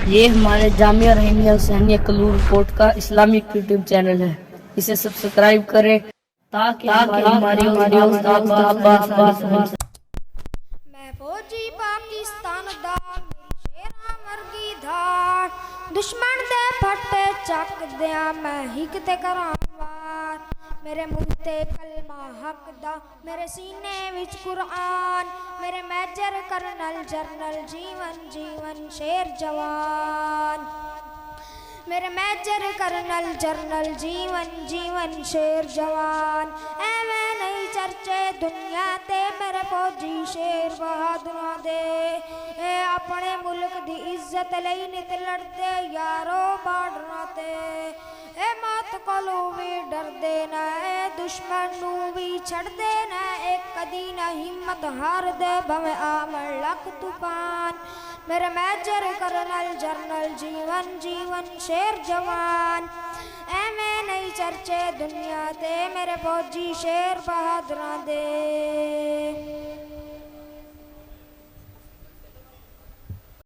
ये हमारे जामिया रहीमिया हुसैनिया कलूर कोट का इस्लामिक यूट्यूब चैनल है। इसे सब्सक्राइब करें ताकि हमारी मैं फौजी पाकिस्तान दा मेरी शेरा वर्गी धार दुश्मन दे फट्टे चक दिया मैं हिक ते करां वार मेरे मुंह ते कलमा हक दा मेरे सीने विच कुरान मेरे मेजर कर्नल जरनल जीवन जीवन शेर जवान मेरे मेजर कर्नल जरनल जीवन जीवन शेर जवान एवें नहीं चर्चे दुनिया ते मेरे फौजी शेर बहादुरां दे ए अपने मुल्क दी इज्जत लई नित लड़दे यारो बार्डरां ते ए मौत कोलों भी डरदे ना ए दुश्मन नू भी छड़दे ना ए कदी ना हिम्मत हारदे भवे आमन लख तूफान मेरे मेजर कर्नल जरनल जीवन जीवन शेर जवान एवें नहीं चर्चे दुनिया ते मेरे फौजी शेर बहादुरां दे।